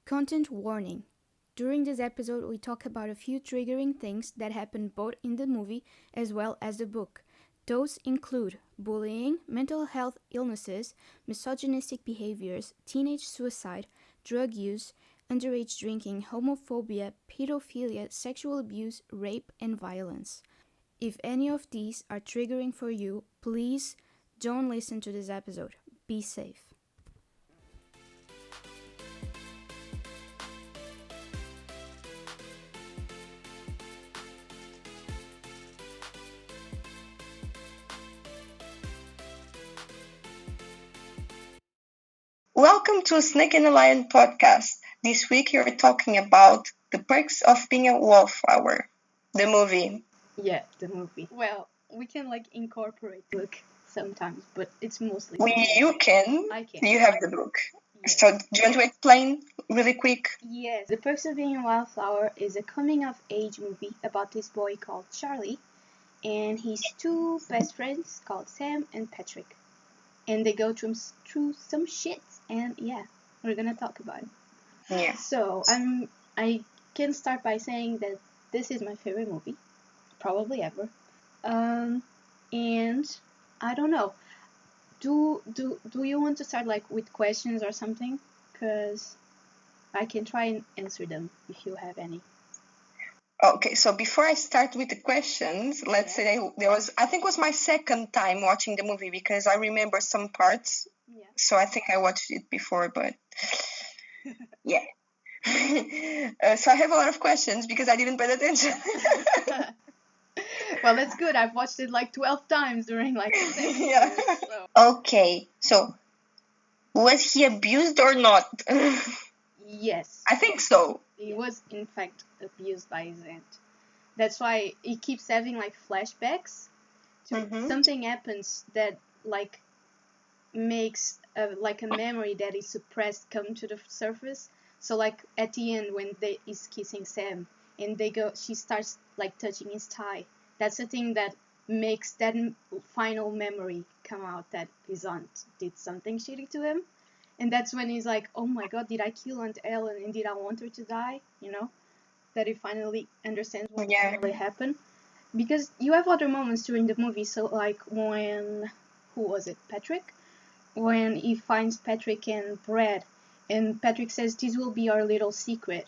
Content warning. During this episode, we talk about a few triggering things that happen both in the movie as well as the book. Those include bullying, mental health illnesses, misogynistic behaviors, teenage suicide, drug use, underage drinking, homophobia, pedophilia, sexual abuse, rape, and violence. If any of these are triggering for you, please don't listen to this episode. Be safe. Welcome to Snake and the Lion podcast. This week you're talking about the perks of being a wallflower, the movie. Yeah, the movie. Well, we can incorporate book sometimes, but it's mostly. You can. I can. You have the book. Yes. So do you want to explain really quick? Yes, The Perks of Being a Wallflower is a coming-of-age movie about this boy called Charlie and his two best friends called Sam and Patrick. And they go through some shit, and yeah, we're gonna talk about it. Yeah. So I can start by saying that this is my favorite movie, probably ever. And I don't know. Do you want to start with questions or something? Because I can try and answer them if you have any. Okay, so before I start with the questions, let's say I think it was my second time watching the movie because I remember some parts. Yeah. So I think I watched it before, but yeah. So I have a lot of questions because I didn't pay attention. Well, that's good. I've watched it 12 times during the 7 Yeah. years. So. Okay, so was he abused or not? Yes. I think so. He was in fact abused by his aunt. That's why he keeps having flashbacks to something happens that makes a memory that is suppressed come to the surface. So at the end when he's kissing Sam and she starts touching his thigh. That's the thing that makes that final memory come out that his aunt did something shitty to him. And that's when he's like, oh my god, did I kill Aunt Ellen and did I want her to die? That he finally understands what really happened. Because you have other moments during the movie, so when, who was it, Patrick? When he finds Patrick and Brad, and Patrick says, this will be our little secret.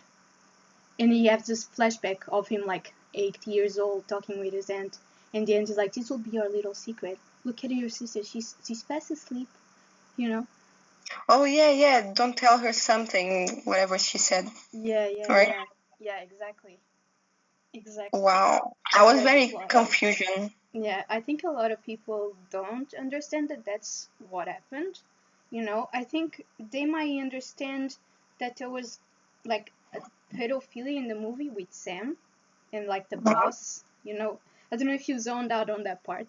And he has this flashback of him 8 years old talking with his aunt, and the aunt is like, this will be our little secret. Look at your sister, she's fast asleep, Oh yeah, don't tell her something, whatever she said. Yeah, right? Yeah, exactly. Wow, I was very confusion. Yeah, I think a lot of people don't understand that that's what happened. I think they might understand that there was a pedophilia in the movie with Sam and the boss. I don't know if you zoned out on that part,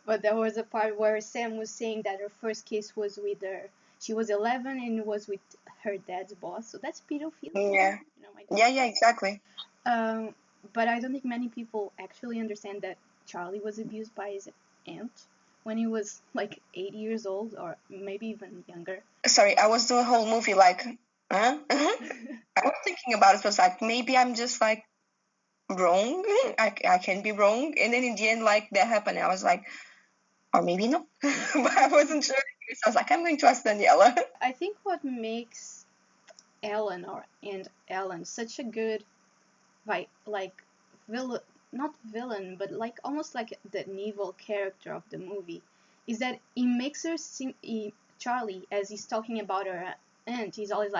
but there was a part where Sam was saying that her first kiss was with her. She was 11 and it was with her dad's boss, so that's pedophilia. Yeah. Yeah, exactly. But I don't think many people actually understand that Charlie was abused by his aunt when he was 8 years old or maybe even younger. Sorry, I was the whole movie huh? I was thinking about it, was maybe I'm just wrong. I can be wrong. And then in the end, that happened. I was or maybe no. But I wasn't sure. So I was I'm going to ask Daniela. I think what makes Ellen and Ellen such a good villain, not villain, but almost the evil character of the movie, is that it makes her Charlie, as he's talking about her aunt, he's always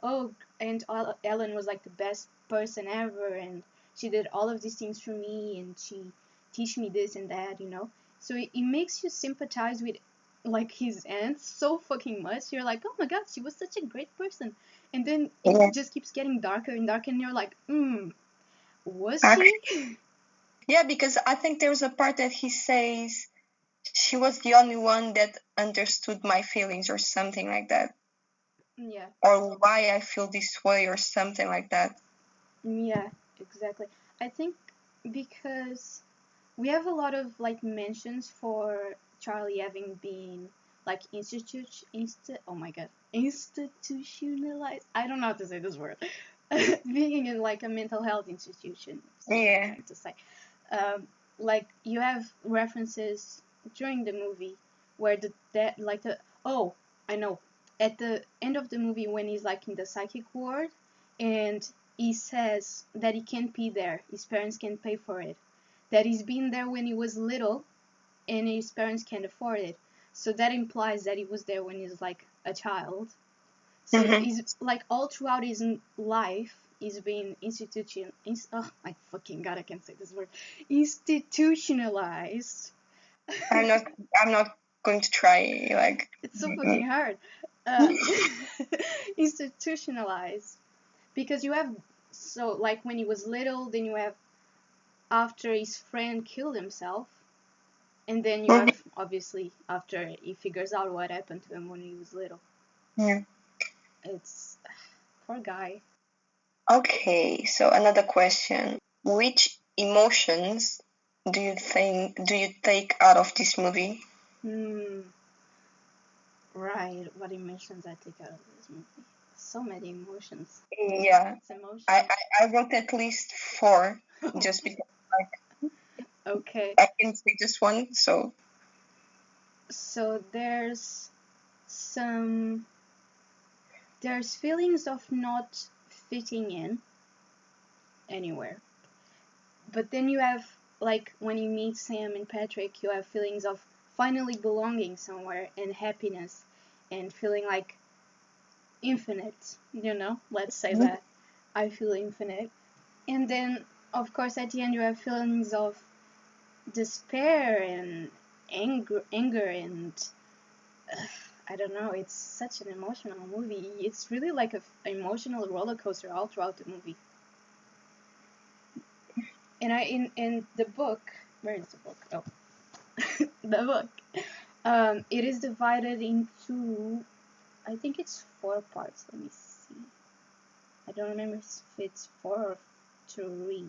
oh, Aunt Ellen was the best person ever, and she did all of these things for me, and she teach me this and that, So it makes you sympathize with his aunt so fucking much. You're oh my god, she was such a great person. And then it just keeps getting darker and darker, and you're was she? Yeah, because I think there's a part that he says she was the only one that understood my feelings or something like that. Yeah. Or why I feel this way or something like that. Yeah, exactly. I think because we have a lot of mentions for Charlie having been like oh my god, institutionalized. I don't know how to say this word. Being in like a mental health institution. Yeah. To say, like you have references during the movie where oh, I know, at the end of the movie when he's like in the psychic ward and he says that he can't be there, his parents can't pay for it, that he's been there when he was little and his parents can't afford it. So that implies that he was there when he's like a child. So he's like all throughout his life, he's been oh my fucking god, I can't say this word. Institutionalized. I'm not going to try, like. It's so fucking hard. Uh, institutionalized. Because you have, so like when he was little, then you have after his friend killed himself, and then you have obviously after he figures out what happened to him when he was little. Yeah. It's poor guy. Okay, so another question. Which emotions do you take out of this movie? Right, what emotions I take out of this movie? So many emotions. Yeah. Emotions. I wrote at least 4, just because Okay. I can say just one, so. So there's feelings of not fitting in anywhere. But then you have, like, when you meet Sam and Patrick, you have feelings of finally belonging somewhere and happiness and feeling like infinite, let's say that. I feel infinite. And then, of course, at the end you have feelings of despair and anger and I don't know, it's such an emotional movie. It's really like an emotional roller coaster all throughout the movie. And in the book, where is the book? Oh, the book. It is divided into, I think it's 4 parts. Let me see. I don't remember if it's 4 or 3.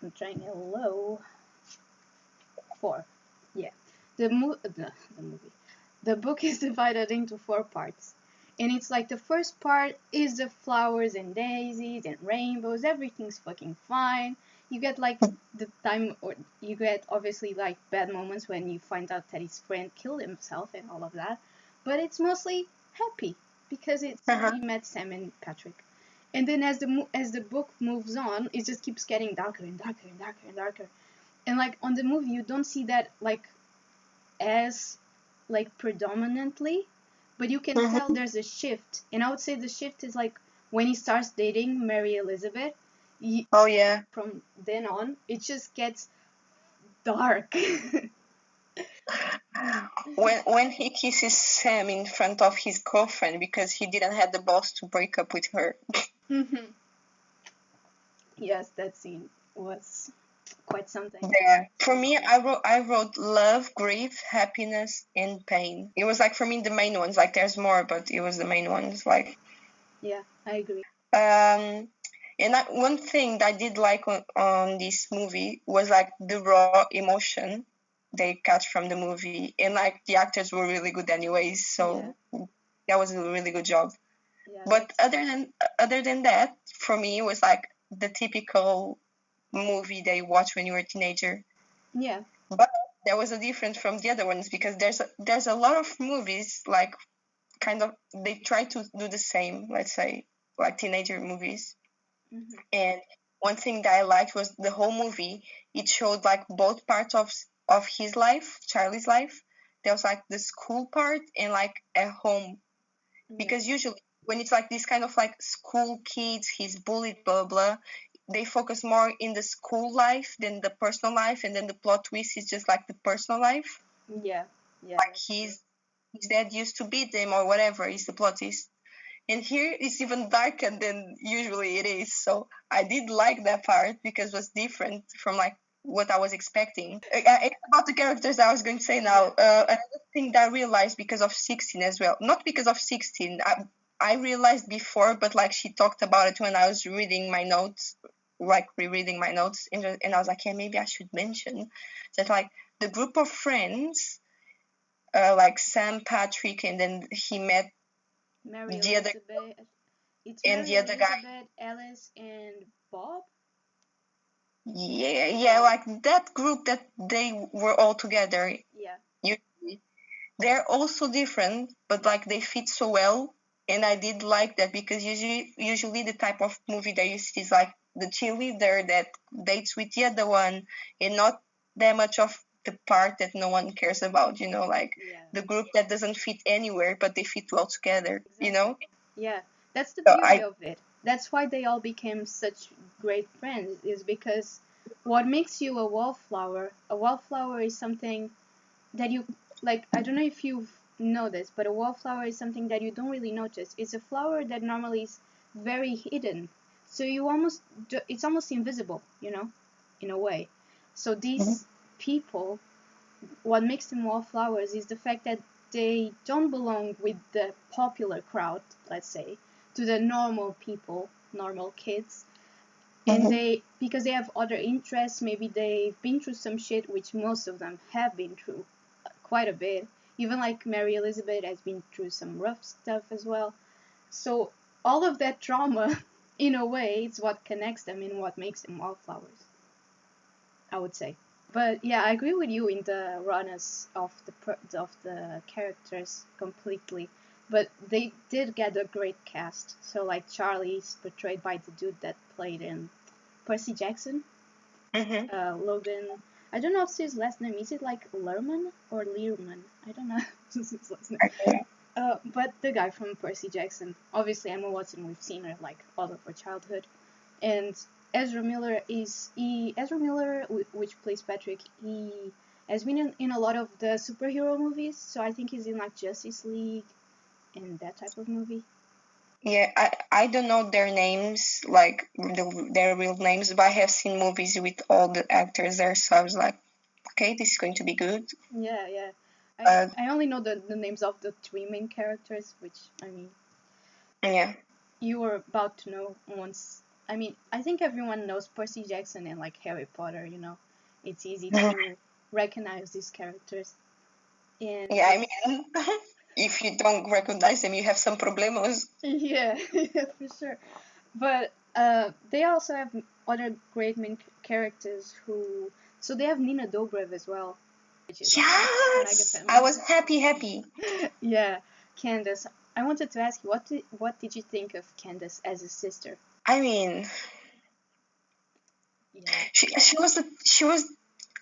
I'm trying hello. 4. Yeah. The movie. The book is divided into 4 parts. And it's like the first part is the flowers and daisies and rainbows. Everything's fucking fine. You get like the time, or you get obviously like bad moments when you find out that his friend killed himself and all of that. But it's mostly happy because he met Sam and Patrick. And then as the book moves on, it just keeps getting darker and darker and darker and darker. And like on the movie, you don't see that like as like predominantly, but you can tell there's a shift. And I would say the shift is like when he starts dating Mary Elizabeth. Oh yeah. From then on, it just gets dark. When he kisses Sam in front of his girlfriend because he didn't have the balls to break up with her. Yes, that scene was quite something. Yeah. For me, I wrote love, grief, happiness, and pain. It was like for me the main ones. Like there's more, but it was the main ones. Like. Yeah, I agree. And one thing that I did like on this movie was like the raw emotion they catch from the movie, and like the actors were really good anyways. So that was a really good job. Yeah, but other than that, for me, it was like the typical movie that you watch when you were a teenager. Yeah. But there was a difference from the other ones because there's a lot of movies like kind of they try to do the same, let's say, like teenager movies. And one thing that I liked was the whole movie. It showed like both parts of his life, Charlie's life. There was like the school part and like at home, because usually when it's like this kind of like school kids, he's bullied, blah blah. They focus more in the school life than the personal life, and then the plot twist is just like the personal life. Yeah. Like his dad used to beat them or whatever is the plot twist. And here it's even darker than usually it is. So I did like that part because it was different from like what I was expecting. It's about the characters that I was going to say now. Another thing that I realized because of 16 as well. Not because of 16. I realized before, but like she talked about it when I was reading my notes, like rereading my notes. And I was like, yeah, maybe I should mention that like the group of friends like Sam, Patrick, and then he met Mary the other Elizabeth. It's and Mary the other guy. Elizabeth, Alice, and Bob. Yeah, like that group that they were all together. Yeah. Usually. They're also different, but like they fit so well. And I did like that because usually the type of movie that you see is like the cheerleader that dates with the other one, and not that much of the part that no one cares about. Like Yeah. the group that doesn't fit anywhere, but they fit well together. Exactly. Yeah, that's the So beauty of it. That's why they all became such great friends, is because what makes you a wallflower is something that you, like, I don't know if you've noticed, but a wallflower is something that you don't really notice. It's a flower that normally is very hidden. So it's almost invisible, in a way. So these people, what makes them wallflowers is the fact that they don't belong with the popular crowd, let's say, to the normal people, normal kids, and because they have other interests, maybe they've been through some shit, which most of them have been through quite a bit. Even like Mary Elizabeth has been through some rough stuff as well. So all of that trauma, in a way, it's what connects them and what makes them wallflowers, I would say. But yeah, I agree with you in the rawness of the characters completely. But they did get a great cast. So like Charlie's portrayed by the dude that played in Percy Jackson. Logan. I don't know if his last name is it like Lerman or Learman. I don't know his last name. But the guy from Percy Jackson. Obviously, Emma Watson. We've seen her like all of her childhood, and Ezra Miller which plays Patrick, he has been in a lot of the superhero movies, so I think he's in like Justice League and that type of movie. Yeah, I don't know their names, like their real names, but I have seen movies with all the actors there, so I was like, okay, this is going to be good. Yeah. Uh, I only know the names of the three main characters, which, I mean, yeah. you were about to know once. I mean, I think everyone knows Percy Jackson and like Harry Potter, It's easy to recognize these characters. And Yeah, I mean, if you don't recognize them, you have some problems. yeah, for sure. But they also have other great main characters who. So they have Nina Dobrev as well, which is like mega Yes, I famous. was happy. Yeah, Candace. I wanted to ask you, what did you think of Candace as a sister? I mean, Yeah. she was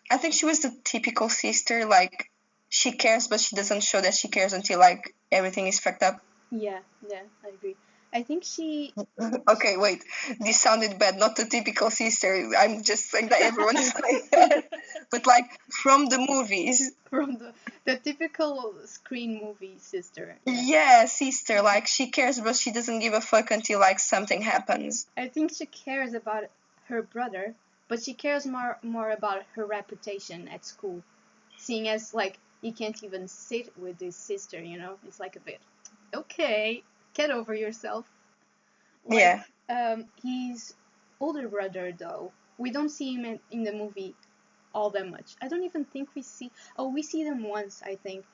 I think she was the typical sister, like she cares but she doesn't show that she cares until like everything is fucked up. Yeah, I agree. I think she. Okay, wait. This sounded bad. Not the typical sister. I'm just saying that everyone is like that. But like from the movies. From the typical screen movie sister. Yeah. Yeah, sister. Like she cares but she doesn't give a fuck until like something happens. I think she cares about her brother, but she cares more about her reputation at school, seeing as like you can't even sit with this sister, It's like a bit, okay, get over yourself. Like, Yeah. his older brother though, we don't see him in the movie all that much. I don't even think we see. Oh, we see them once, I think.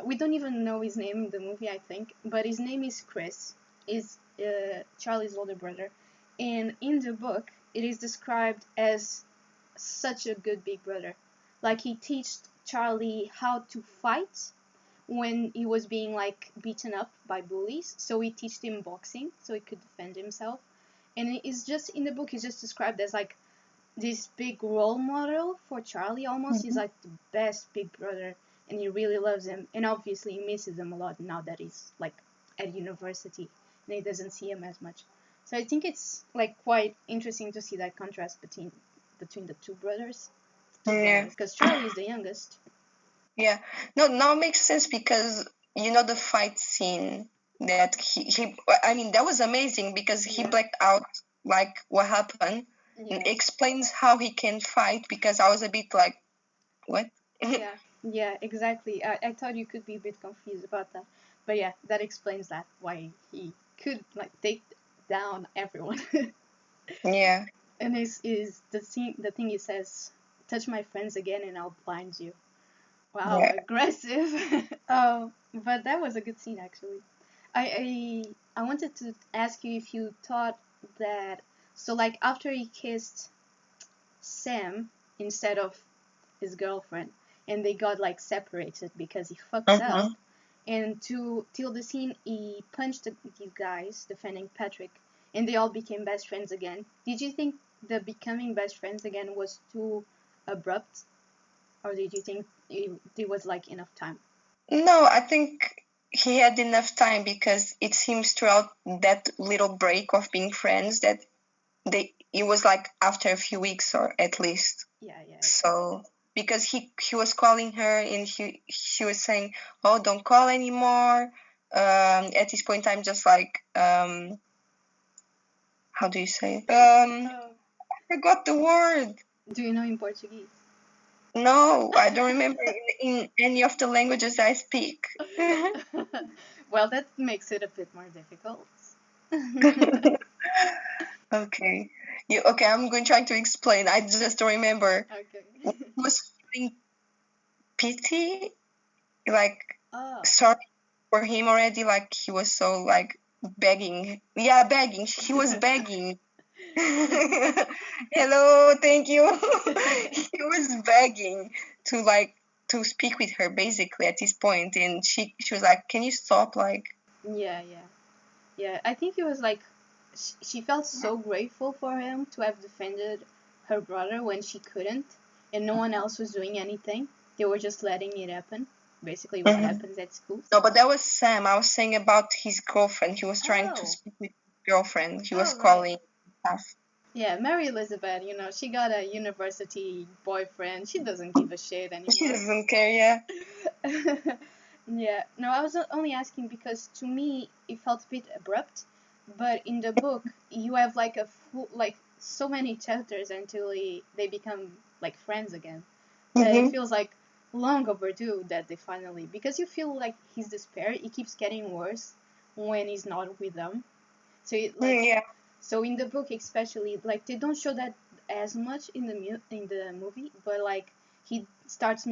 We don't even know his name in the movie, I think, but his name is Chris. Is Charlie's older brother, and in the book, it is described as such a good big brother. Like he taught Charlie how to fight when he was being like beaten up by bullies. So he taught him boxing so he could defend himself. And it's just in the book, it's just described as like this big role model for Charlie almost. He's like the best big brother and he really loves him. And obviously he misses him a lot now that he's like at university and he doesn't see him as much. So I think it's like quite interesting to see that contrast between the two brothers. Yeah. Because Charlie is the youngest. Yeah. No, now it makes sense because the fight scene that he I mean that was amazing because he blacked out like what happened and explains how he can fight because I was a bit like what? Yeah, exactly. I thought you could be a bit confused about that. But yeah, that explains that why he could like take down everyone. Yeah. And is the thing he says, touch my friends again and I'll blind you. Wow, Yeah. aggressive. Oh, but that was a good scene actually. I wanted to ask you if you thought that, so like after he kissed Sam instead of his girlfriend, and they got like separated because he fucked up, Mhm. and to till the scene he punched the guys defending Patrick, and they all became best friends again. Did you think the becoming best friends again was too abrupt, or did you think it was like enough time? No, I think he had enough time because it seems throughout that little break of being friends that it was like after a few weeks or at least. Yeah, yeah. So because he was calling her and she was saying, "Oh, don't call anymore." At this point, I'm just like, how do you say? Oh. I forgot the word. Do you know in Portuguese? No, I don't remember in any of the languages I speak. Well, that makes it a bit more difficult. Okay. Okay, I'm going trying to explain. I just don't remember. Okay. He was feeling pity, like Oh. sorry for him already, like he was so like begging. Yeah, begging. He was begging. Hello, thank you. He was begging to like to speak with her basically at this point, and she was like, "Can you stop?" Like, Yeah, yeah. Yeah, I think it was like she felt so grateful for him to have defended her brother when she couldn't, and no one else was doing anything. They were just letting it happen. Basically, what mhm. happens at school. No, but that was Sam. I was saying about his girlfriend. He was trying to Oh, speak with his girlfriend. He was oh right. calling stuff. Yeah, Mary Elizabeth, she got a university boyfriend. She doesn't give a shit She anymore. doesn't care, yeah. Yeah, no, I was only asking because to me it felt a bit abrupt, but in the book you have like a full, like so many chapters until they become like friends again, that it Mm-hmm. feels like long overdue that they finally, because you feel like his despair it keeps getting worse when he's not with them. So it like Yeah. so in the book especially, like they don't show that as much in the in the movie, but like he starts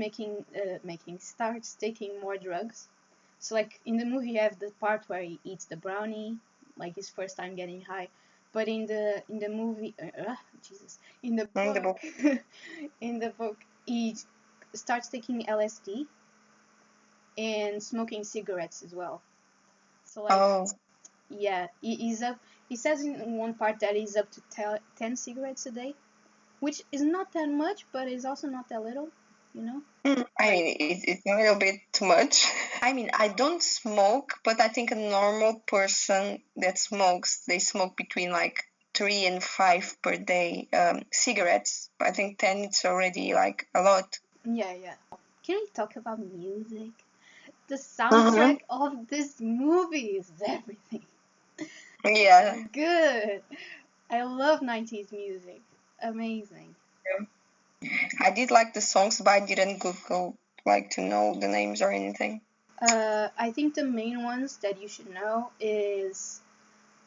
starts taking more drugs. So like in the movie you have the part where he eats the brownie, like his first time getting high. But in the movie, Jesus, in the In the book, book. in the book he starts taking LSD and smoking cigarettes as well. So like Oh. yeah, he's up. He says in one part that he's up to 10 cigarettes a day, which is not that much, but is also not that little, you know? I mean, it's a little bit too much. I mean, I don't smoke, but I think a normal person that smokes, they smoke between like 3 and 5 per day cigarettes. I think 10 it's already like a lot. Yeah, yeah. Can we talk about music? The Mm-hmm. soundtrack of this movie is everything. Yeah. So good. I love 90s music. Amazing. I did like the songs, but I didn't Google like to know the names or anything. I think the main ones that you should know is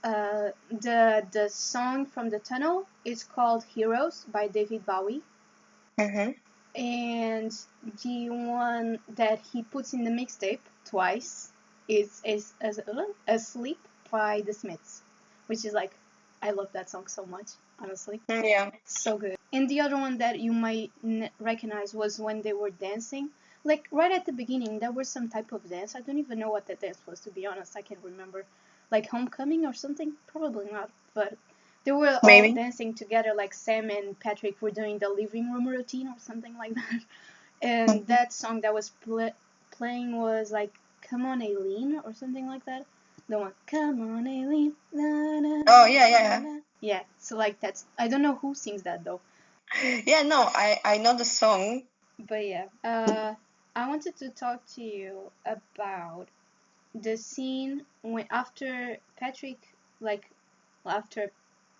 the song from the tunnel is called Heroes by David Bowie. Mm-hmm. And the one that he puts in the mixtape twice is Asleep by the Smiths, which is like, I love that song so much, honestly. Yeah. So good. And the other one that you might recognize was when they were dancing. Like right at the beginning, there was some type of dance. I don't even know what that dance was, to be honest. I can't remember. Like Homecoming or something? Probably not. But they were all Maybe. dancing together, like Sam and Patrick were doing the living room routine or something like that. And Mm-hmm. that song that was playing was like "Come On Aileen" or something like that. The one "Come On Aileen." Na, na, Oh, na, yeah, yeah. na. Yeah, so like that's, I don't know who sings that though. Yeah, no, I know the song. But yeah, I wanted to talk to you about the scene when like after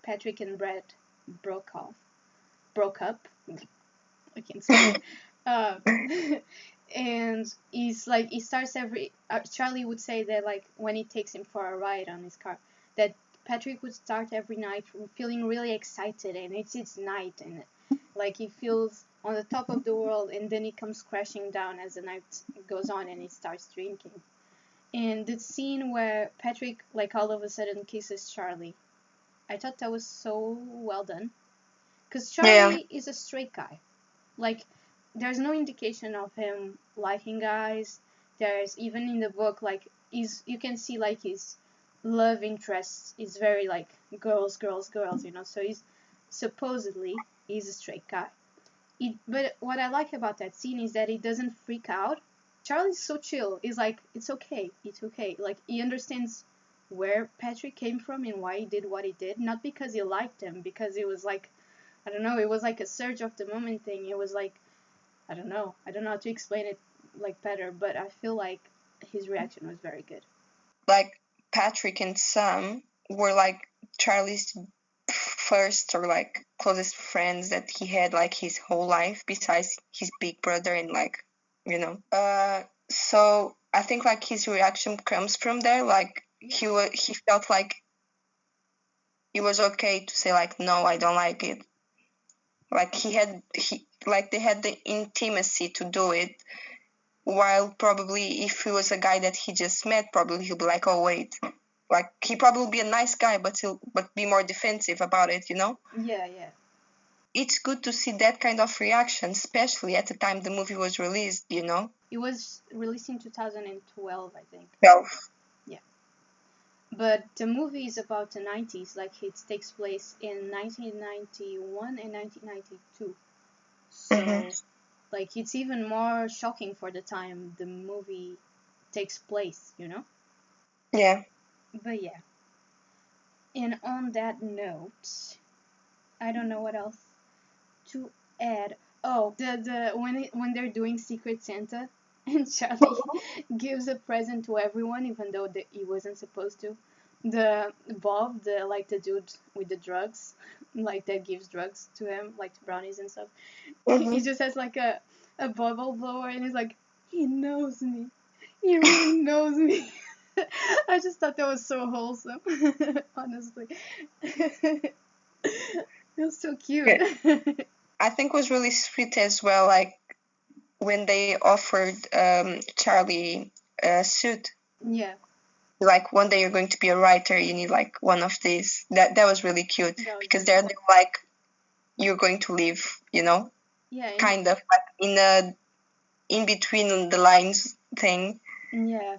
Patrick and Brett broke off, broke up. I can't speak. Uh, and he's like, he starts every. Charlie would say that like when he takes him for a ride on his car, that Patrick would start every night feeling really excited, and it's night, and like he feels on the top of the world, and then he comes crashing down as the night goes on and he starts drinking. And the scene where Patrick, like, all of a sudden kisses Charlie, I thought that was so well done. Because Charlie is a straight guy. Like, there's no indication of him liking guys. There's, even in the book, like, you can see, like, his love interest is very, like, girls, girls, girls, you know. So supposedly, he's a straight guy. But what I like about that scene is that he doesn't freak out. Charlie's so chill. He's like, it's okay. Like, he understands where Patrick came from and why he did what he did. Not because he liked him, because it was like, I don't know, it was like a surge of the moment thing. It was like, I don't know how to explain it, like, better, but I feel like his reaction was very good. Like, Patrick and Sam were like Charlie's first or like closest friends that he had like his whole life, besides his big brother and like, you know. So I think like his reaction comes from there. Like, he felt like it was okay to say like, no, I don't like it. Like, they had the intimacy to do it. While probably if he was a guy that he just met, probably he'll be like, oh wait, like, he probably be a nice guy, but he'll be more defensive about it, you know? Yeah. It's good to see that kind of reaction, especially at the time the movie was released, you know? It was released in 2012, I think. 12. Yeah. But the movie is about the 90s, like, it takes place in 1991 and 1992. So, like, it's even more shocking for the time the movie takes place, you know? Yeah. But yeah. And on that note, I don't know what else to add. Oh, when they're doing Secret Santa, and Charlie gives a present to everyone, even though he wasn't supposed to. The Bob, the dude with the drugs, like, that gives drugs to him, like brownies and stuff. He just has like a bubble blower, and he's like, he knows me. He really knows me. I just thought that was so wholesome, honestly. It was so cute. Yeah. I think was really sweet as well, like, when they offered Charlie a suit. Yeah. Like, one day you're going to be a writer, you need like one of these. That was really cute, because they're like, you're going to live, you know? Yeah. Kind of like in between the lines thing. Yeah,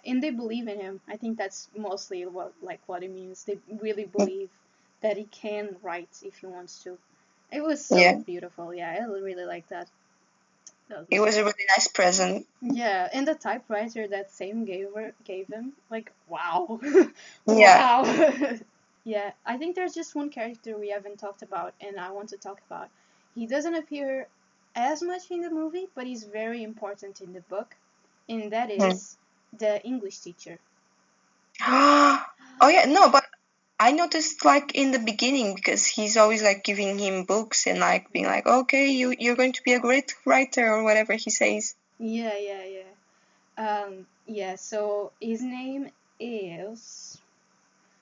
and they believe in him. I think that's mostly what it means. They really believe that he can write if he wants to. It was so beautiful. Yeah, I really like that. It was a really nice present. Yeah, and the typewriter that Sam gave him, like, wow. Yeah. Wow. Yeah, I think there's just one character we haven't talked about, and I want to talk about. He doesn't appear as much in the movie, but he's very important in the book, and that is the English teacher. Oh yeah, no, but I noticed like in the beginning, because he's always like giving him books and like being like, okay, you're going to be a great writer or whatever he says. Yeah. Yeah, so his name is...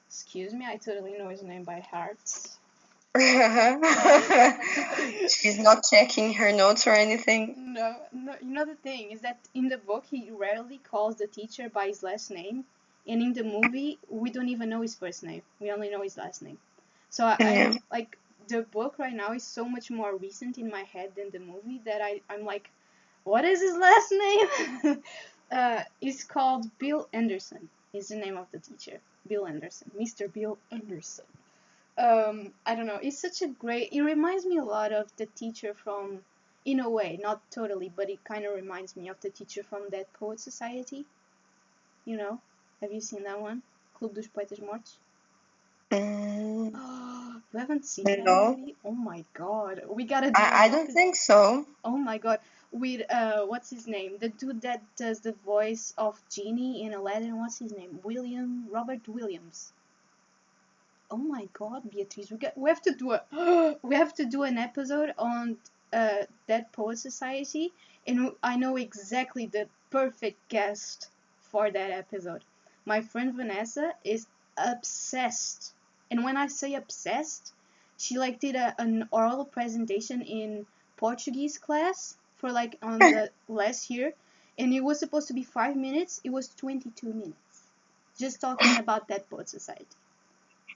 Excuse me, I totally know his name by heart. She's not checking her notes or anything. No, you know, the thing is that in the book he rarely calls the teacher by his last name, and in the movie we don't even know his first name. We only know his last name. So I'm like, the book right now is so much more recent in my head than the movie that I'm like, what is his last name? It's called Bill Anderson. Is the name of the teacher. Bill Anderson. Mr. Bill Anderson. I don't know. It's such a great... It reminds me a lot of the teacher from... In a way, not totally, but it kind of reminds me of the teacher from That Poet Society. You know? Have you seen that one? Clube dos Poetas Mortos? You haven't seen that movie? Oh my god. We gotta do I don't think so. Oh my god. With, what's his name? The dude that does the voice of Genie in Aladdin. What's his name? Robert Williams. Oh my god, Beatriz. We have to do we have to do an episode on Dead Poet Society, and I know exactly the perfect guest for that episode. My friend Vanessa is obsessed. And when I say obsessed, she like did an oral presentation in Portuguese class for like on the last year, and it was supposed to be 5 minutes. It was 22 minutes, just talking about that poet society.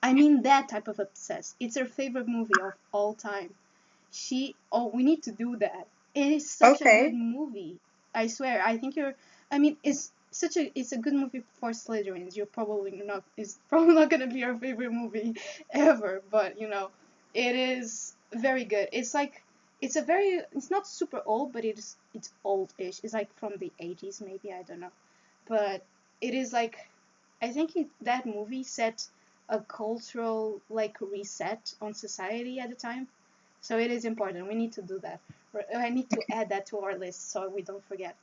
I mean that type of obsessed. It's her favorite movie of all time. We need to do that. It is such a good Okay. movie. I swear. I think you're. I mean, it's a good movie for Slytherins. You're probably not. It's probably not gonna be your favorite movie ever, but it is very good. It's like it's a very. It's not super old, but it's old-ish. It's like from the 80s, maybe, I don't know, but it is like I think that movie set a cultural like reset on society at the time. So it is important. We need to do that. I need to add that to our list so we don't forget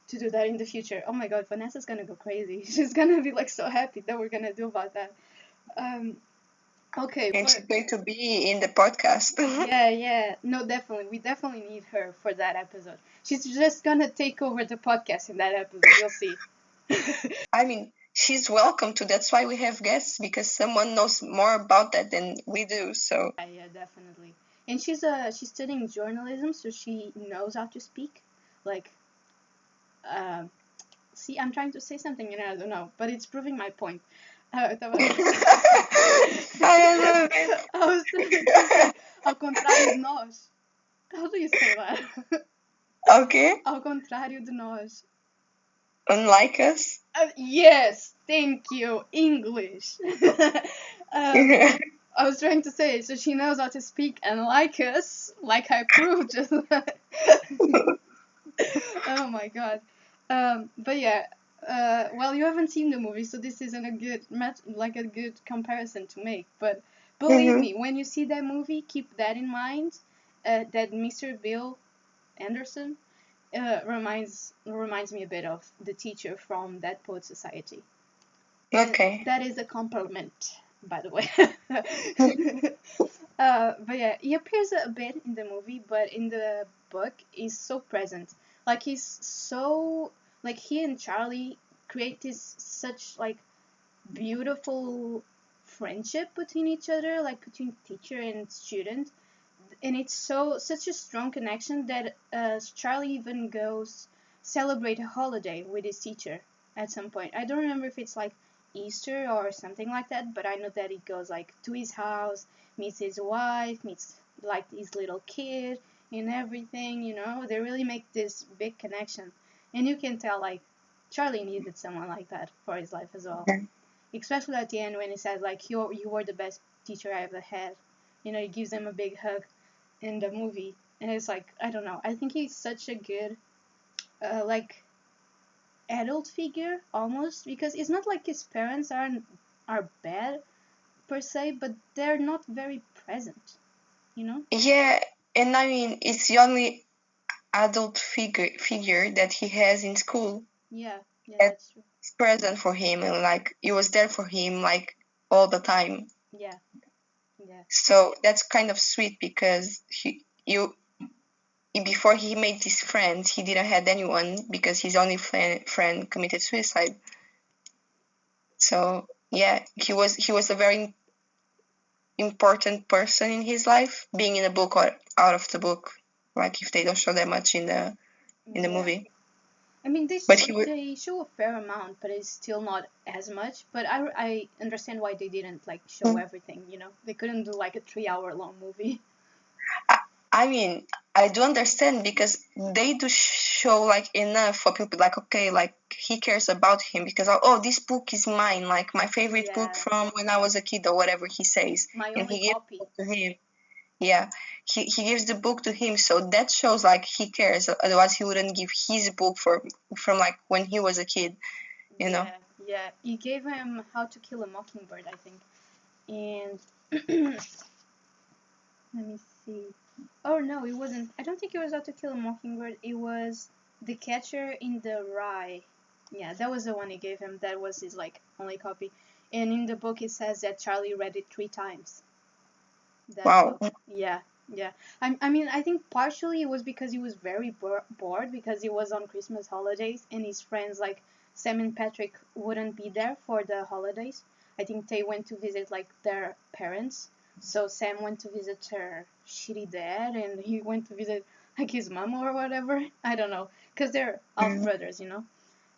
to do that in the future. Oh my God, Vanessa's gonna go crazy. She's gonna be like so happy that we're gonna do about that. Um, okay, And but she's going to be in the podcast. yeah. No, definitely. We definitely need her for that episode. She's just gonna take over the podcast in that episode. You'll see. I mean, she's welcome to. That's why we have guests, because someone knows more about that than we do. So, Yeah, definitely. And she's studying journalism, so she knows how to speak. Like, um, see, I'm trying to say something and I don't know, but it's proving my point. Eu tava... I love it. I was trying to say, ao contrário de nós. How do you say that? Okay. Ao contrário de nós. Unlike us. Yes, thank you, English. I was trying to say, so she knows how to speak and like us, like I proved just. Oh my God. But yeah. Well, you haven't seen the movie, so this isn't a good like a good comparison to make. But believe me, when you see that movie, keep that in mind. That Mr. Bill Anderson reminds me a bit of the teacher from That Poet Society. Okay. That is a compliment, by the way. But yeah, he appears a bit in the movie, but in the book, he's so present. Like he's so like he and Charlie create this such like beautiful friendship between each other, like between teacher and student, and it's such a strong connection that Charlie even goes celebrate a holiday with his teacher at some point. I don't remember if it's like Easter or something like that, but I know that he goes like to his house, meets his wife, meets like his little kid and everything. They really make this big connection, and you can tell like Charlie needed someone like that for his life as well. Okay. Especially at the end when he says like you were the best teacher I ever had. He gives him a big hug in the movie, and it's like I don't know. I think he's such a good like adult figure almost, because it's not like his parents are bad per se, but they're not very present. Yeah, and I mean, it's the only adult figure that he has in school Yeah, that's that's true. present for him, and like it was there for him like all the time. Yeah, yeah, So that's kind of sweet, because before he made these friends, he didn't had anyone, because his only friend committed suicide. So yeah, he was a very important person in his life, being in a book or out of the book, like if they don't show that much in the yeah. movie. I mean, But he would. they show a fair amount, but it's still not as much. But I understand why they didn't like show everything. They couldn't do like a 3 hour long movie. I mean, I do understand, because they do show like enough for people like, okay, like he cares about him, because oh, this book is mine, like my favorite book Yeah, from when I was a kid, or whatever he says, my and only he gives copy. it to him. Yeah, he gives the book to him, so that shows like he cares. Otherwise, he wouldn't give his book from like when he was a kid, you know. Yeah. He gave him How to Kill a Mockingbird, I think. And let me see. Oh no, it wasn't. I don't think it was How to Kill a Mockingbird. It was The Catcher in the Rye. Yeah, that was the one he gave him. That was his like only copy. And in the book, it says that Charlie read it 3 times. That Wow. book. Yeah. I mean, I think partially it was because he was very bored because he was on Christmas holidays and his friends like Sam and Patrick wouldn't be there for the holidays. I think they went to visit like their parents So Sam went to visit her shitty dad, and he went to visit like his mom or whatever. I don't know, cause they're half brothers, you know.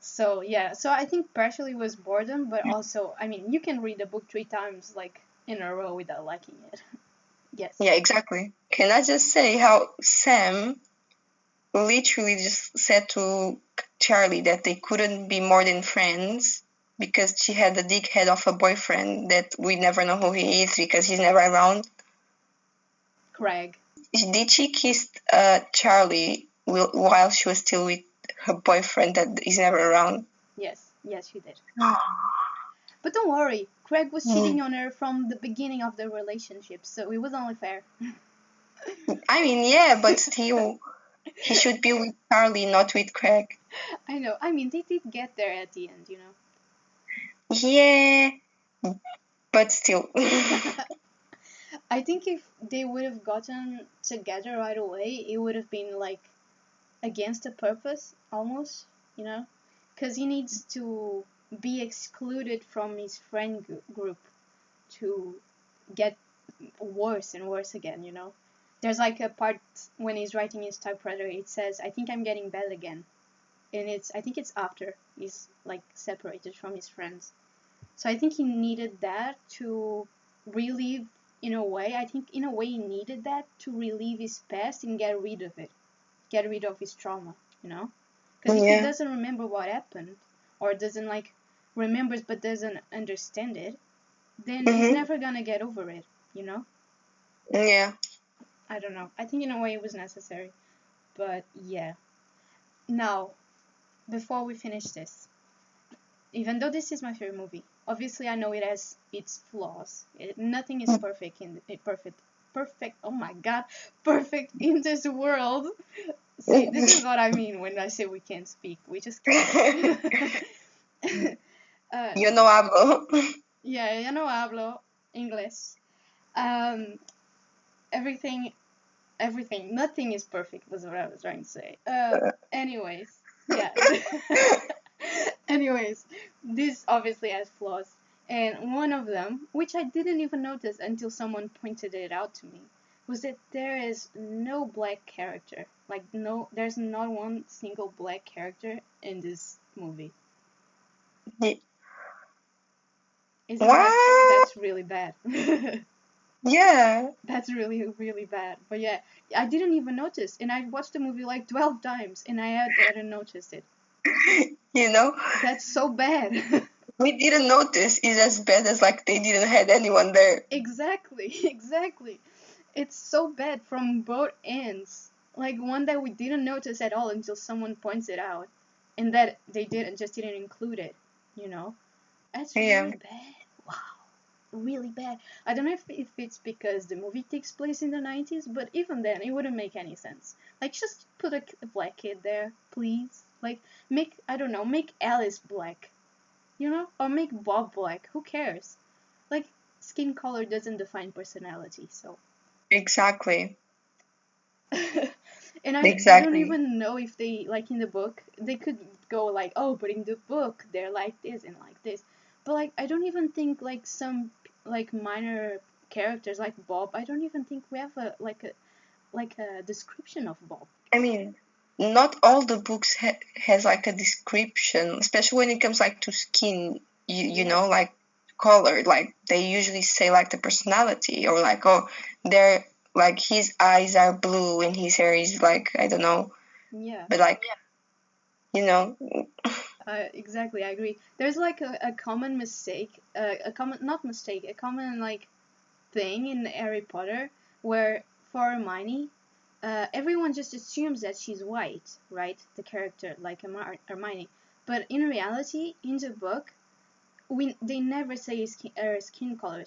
So yeah, so I think partially was boredom, but also, I mean, you can read a book 3 times like in a row without liking it. Yes. Yeah, exactly. Can I just say how Sam literally just said to Charlie that they couldn't be more than friends because she had the dickhead of a boyfriend that we never know who he is because he's never around. Craig. Did she kiss Charlie while she was still with her boyfriend that is never around? Yes, yes, she did. But don't worry, Craig was cheating on her from the beginning of the relationship, so it was only fair. I mean, yeah, but still, he should be with Charlie, not with Craig. I know. I mean, they did get there at the end, you know. Yeah, but still. I think if they would have gotten together right away, it would have been like against the purpose almost, you know, because he needs to be excluded from his friend group to get worse and worse again, you know. There's like a part when he's writing his typewriter, it says, "I think I'm getting bad again," and I think it's after he's like separated from his friends. So I think he needed that to relieve, in a way. I think in a way he needed that to relieve his past and get rid of it, get rid of his trauma, you know? Because if he doesn't remember what happened, or doesn't like remembers but doesn't understand it, then he's never gonna get over it, you know? Yeah. I don't know. I think in a way it was necessary, but yeah. Now, before we finish this, even though this is my favorite movie, obviously I know it has its flaws. Nothing is perfect perfect. Oh my god, perfect in this world. See, this is what I mean when I say we can't speak. We just can't. Yo no hablo. Yeah, yo no hablo inglés. Everything, nothing is perfect was what I was trying to say. Anyways, yeah. Anyways, this obviously has flaws, and one of them, which I didn't even notice until someone pointed it out to me, was that there is no black character. Like, no, there's not one single black character in this movie. Isn't that's really bad. Yeah. That's really, really bad. But yeah, I didn't even notice, and I watched the movie like 12 times, and I hadn't noticed it. You know? That's so bad. We didn't notice. It's as bad as like they didn't have anyone there. Exactly, exactly. It's so bad from both ends. Like one that we didn't notice at all until someone points it out, and that they didn't include it. You know, that's really bad. Wow, really bad. I don't know if it's because the movie takes place in the 90s, but even then, it wouldn't make any sense. Like, just put a black kid there, please. Like, I don't know, make Alice black, you know, or make Bob black. Who cares? Like, skin color doesn't define personality, so. Exactly. And I don't even know if they, like, in the book, they could go like, oh, but in the book they're like this and like this, but like I don't even think like some like minor characters like Bob, I don't even think we have a description of Bob. I mean, not all the books has like a description, especially when it comes like to skin. You know, like color. Like they usually say like the personality or like, oh, they're like his eyes are blue and his hair is like, I don't know. Yeah. But like, you know. Exactly, I agree. There's like a common mistake, a common not mistake, a common like thing in Harry Potter where for Hermione, everyone just assumes that she's white, right? The character, like Hermione. But in reality, in the book, they never say her skin color.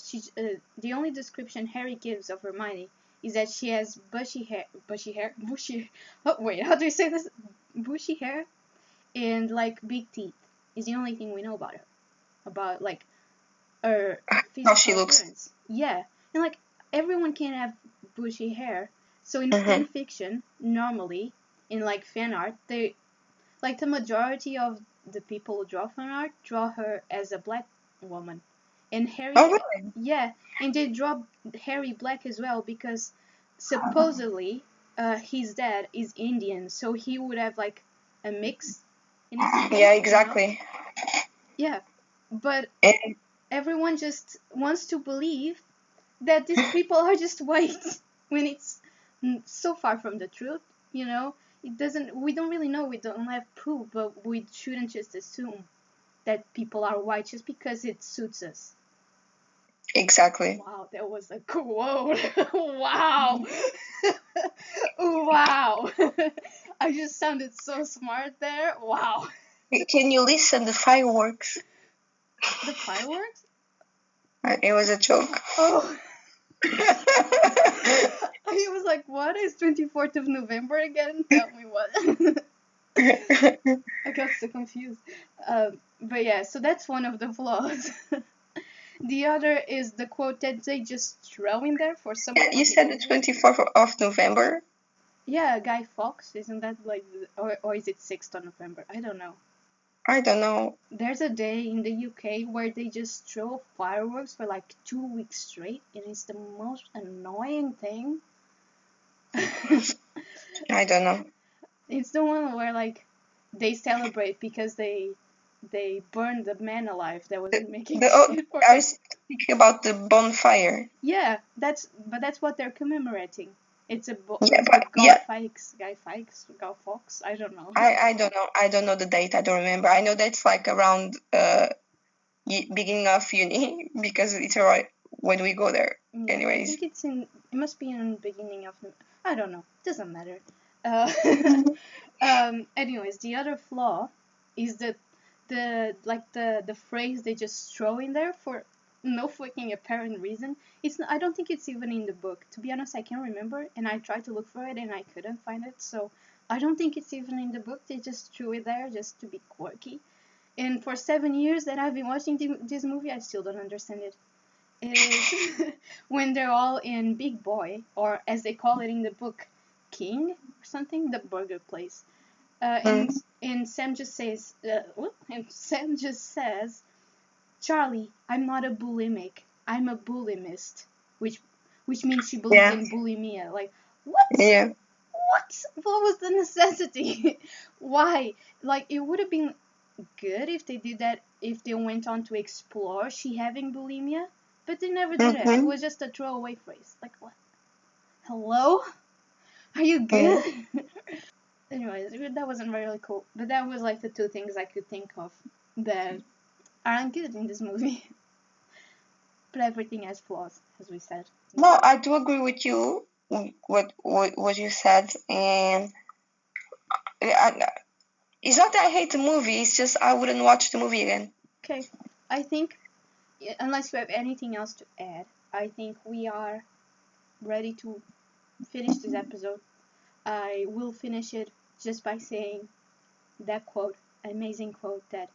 The only description Harry gives of Hermione is that she has bushy hair. Oh, wait, how do you say this? Bushy hair and like big teeth is the only thing we know about her. About like her physical How she looks. appearance. Yeah, and like everyone can have bushy hair. So in fan fiction, normally in like fan art, they the majority of the people who draw fan art draw her as a black woman, And Harry, Oh, really? yeah, and they dropped Harry Black as well because supposedly his dad is Indian, so he would have like a mix in his face, Yeah, exactly. Yeah, but And everyone just wants to believe that these people are just white when it's so far from the truth, you know? It doesn't, we don't really know, we don't have proof, but we shouldn't just assume that people are white just because it suits us. exactly. Wow, that was a quote. Wow. Wow. I just sounded so smart there. Wow. Can you listen the fireworks? The fireworks? It was a joke. Oh. I was like, what is 24th of November again? Tell me what. I got so confused. But yeah, so that's one of the flaws. The other is the quote that they just throw in there for some You fucking said the reason. 24th of November? Yeah, Guy Fawkes, isn't that like, or is it 6th of November? I don't know. I don't know. There's a day in the UK where they just throw fireworks for like 2 weeks straight, and it's the most annoying thing. I don't know. It's the one where like they celebrate because they burned the man alive that was making shit for I them. was thinking about the bonfire. Yeah, that's what they're commemorating. It's Yeah, the but yeah, Guy Fawkes. I don't know. I don't know. I don't know the date. I don't remember. I know that's like around beginning of uni because it's alright when we go there. Yeah, I Anyways. think it must be in the beginning of I don't know. Doesn't matter. Anyways, the other flaw is that the phrase they just throw in there for no fucking apparent reason. I don't think it's even in the book. To be honest, I can't remember, and I tried to look for it and I couldn't find it. So I don't think it's even in the book. They just threw it there just to be quirky. And for 7 years that I've been watching this movie, I still don't understand it. Is when they're all in Big Boy, or as they call it in the book, King or something, the burger place. And Sam just says, Charlie, I'm not a bulimic, I'm a bulimist, which means she believes Yeah. in bulimia. Like, what? Yeah. What was the necessity? Why? Like, it would have been good if they did that, if they went on to explore she having bulimia, but they never did it. It was just a throwaway phrase. Like, what? Hello? Are you good? Anyways, that wasn't really cool. But that was like the two things I could think of that aren't good in this movie. But everything has flaws, as we said. No, I do agree with you. What you said, and it's not that I hate the movie. It's just I wouldn't watch the movie again. Okay, I think unless you have anything else to add, I think we are ready to finish this episode. I will finish it just by saying that quote, amazing quote that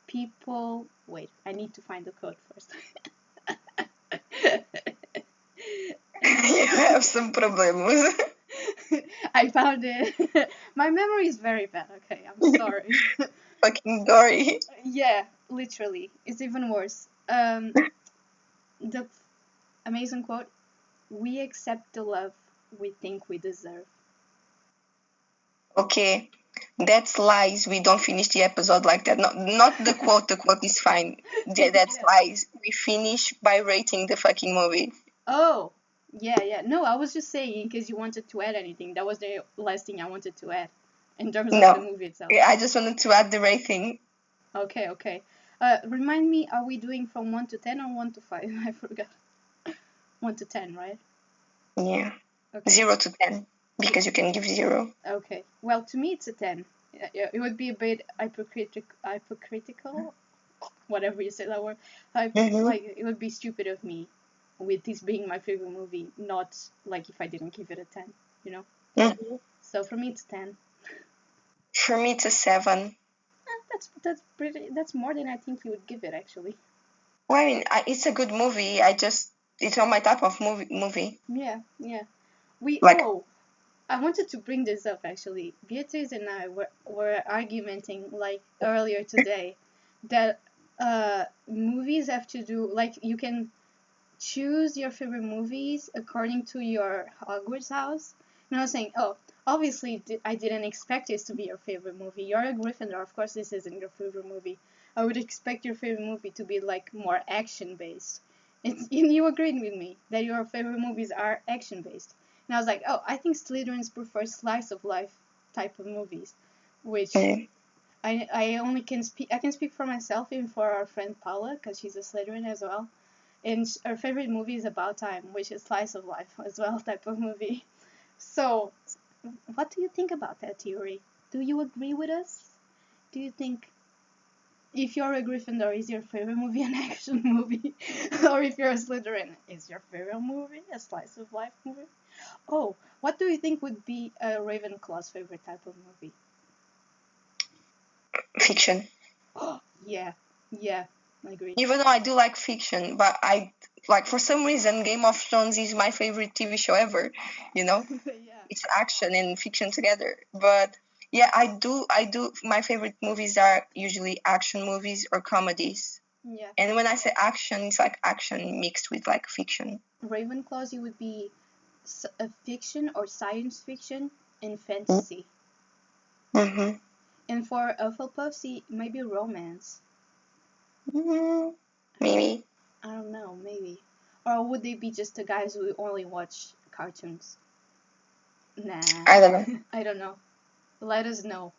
people. Wait, I need to find the quote first. You have some problems. I found it. My memory is very bad. Okay, I'm sorry. Fucking Dory. Yeah, literally, it's even worse. The amazing quote: "We accept the love we think we deserve." Okay, that's lies. We don't finish the episode like that. Not the quote. The quote is fine. That's Yeah. lies. We finish by rating the fucking movie. Oh, yeah. No, I was just saying because you wanted to add anything. That was the last thing I wanted to add in terms of the No, movie itself. I just wanted to add the rating. Okay. Remind me, are we doing from 1 to 10 or 1 to 5? I forgot. 1 to 10, right? Yeah, Okay. 0 to 10 because you can give 0. Okay. Well, to me, it's a 10. It would be a bit hypocritical, whatever you say that word. Like, it would be stupid of me with this being my favorite movie, not like if I didn't give it a 10, you know? So for me, it's 10. For me, it's a 7. That's more than I think you would give it, actually. Well, I mean, it's a good movie. It's not my type of movie. Yeah. Like, I wanted to bring this up, actually. Beatrice and I were argumenting like earlier today that movies have to do, like, you can choose your favorite movies according to your Hogwarts house. And I was saying, oh, obviously I didn't expect this to be your favorite movie. You're a Gryffindor, of course this isn't your favorite movie. I would expect your favorite movie to be like more action based. And you agreed with me that your favorite movies are action based. And I was like, oh, I think Slytherins prefer slice of life type of movies, which Mm. I only can speak. I can speak for myself and for our friend Paula, because she's a Slytherin as well. And her favorite movie is About Time, which is slice of life as well type of movie. So, what do you think about that theory? Do you agree with us? Do you think if you're a Gryffindor, is your favorite movie an action movie? Or if you're a Slytherin, is your favorite movie a slice of life movie? Oh, what do you think would be a Ravenclaw's favorite type of movie? Fiction. Yeah, I agree. Even though I do like fiction, but I like, for some reason, Game of Thrones is my favorite TV show ever. You know, Yeah. it's action and fiction together. But yeah, I do. My favorite movies are usually action movies or comedies. Yeah. And when I say action, it's like action mixed with like fiction. Ravenclaws, you would be a fiction or science fiction and fantasy. Mm-hmm. And for Hufflepuffs, maybe romance. Mm-hmm. Maybe. I don't know, maybe. Or would they be just the guys who only watch cartoons? Nah. I don't know. I don't know. Let us know.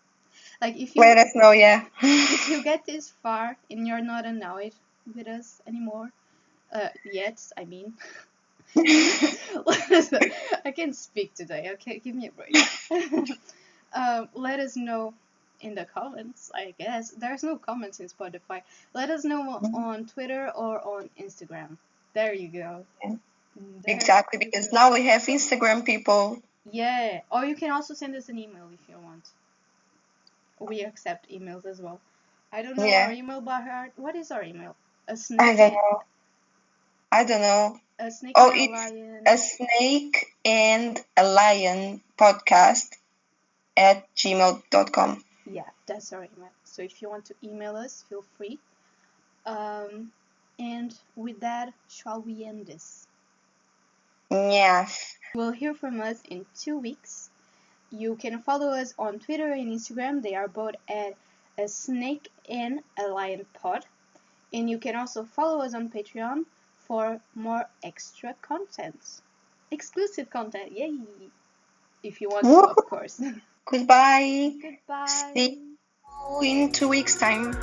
Like, if you Let us know, yeah. if you get this far and you're not annoyed with us anymore, yet, I mean. I can't speak today. Okay, give me a break. Let us know in the comments, I guess. There's no comments in Spotify. Let us know on Twitter or on Instagram. There you go. Exactly, because now we have Instagram, people. Yeah, or you can also send us an email if you want. We accept emails as well. I don't know our Yeah. email by heart. What is our email? A I snake. don't know. I don't know. A snake Oh, and a it's lion. a snake and a lion podcast at gmail.com. Yeah, that's our email. So if you want to email us, feel free. And with that, shall we end this? Yes. You'll hear from us in 2 weeks. You can follow us on Twitter and Instagram. They are both at a snake and a lion pod. And you can also follow us on Patreon for more extra content. Exclusive content, yay! If you want to, of course. Goodbye. Goodbye. See you in 2 weeks' time.